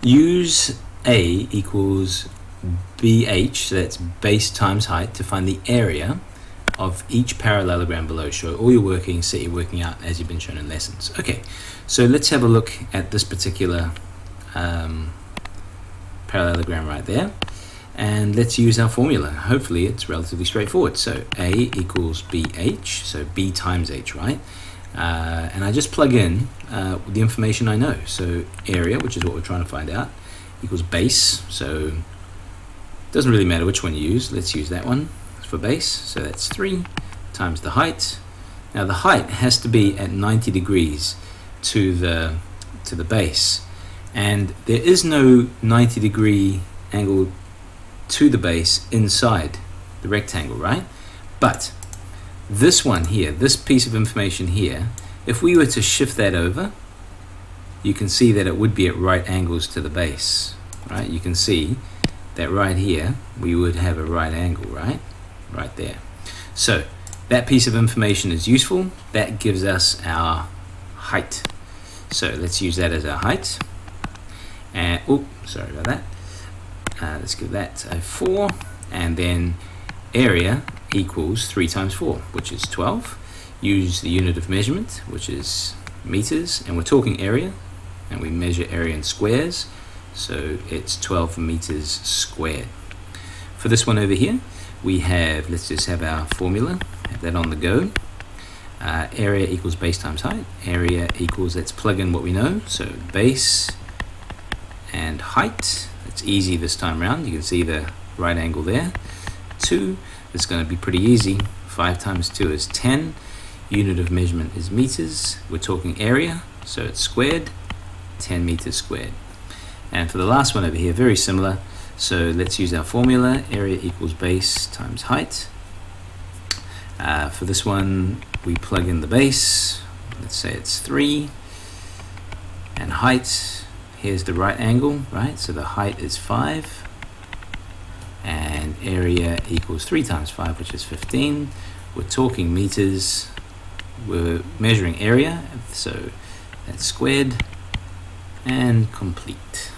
use A equals BH, so that's base times height, to find the area of each parallelogram below. Show all your workings, set your working out as you've been shown in lessons. Okay, so let's have a look at this particular parallelogram right there, and let's use our formula. Hopefully it's relatively straightforward. So A equals BH, so B times H, right? And I just plug in the information I know. So area, which is what we're trying to find out, equals base, so it doesn't really matter which one you use. Let's use that one for base. So that's 3 times the height. Now the height has to be at 90 degrees to the base, and there is no 90 degree angle to the base inside the rectangle, right? But this one here, this piece of information here, if we were to shift that over, you can see that it would be at right angles to the base, right? You can see that right here we would have a right angle, right there. So that piece of information is useful. That gives us our height. So let's use that as our height. And sorry about that. Let's give that a 4, and then area equals 3 times 4, which is 12. Use the unit of measurement, which is meters, and we're talking area, and we measure area in squares, so it's 12 meters squared. For this one over here, we have, let's just have our formula, have that on the go. Area equals base times height. Area equals, let's plug in what we know, so base and height. It's easy this time around. You can see the right angle there. 2, it's going to be pretty easy. 5 times 2 is 10. Unit of measurement is meters. We're talking area, so it's squared, 10 meters squared. And for the last one over here, very similar. So let's use our formula. Area equals base times height. For this one, we plug in the base. Let's say it's 3. And height, here's the right angle, right? So the height is 5. And area equals 3 times 5, which is 15. We're talking meters. We're measuring area, so that's squared and complete.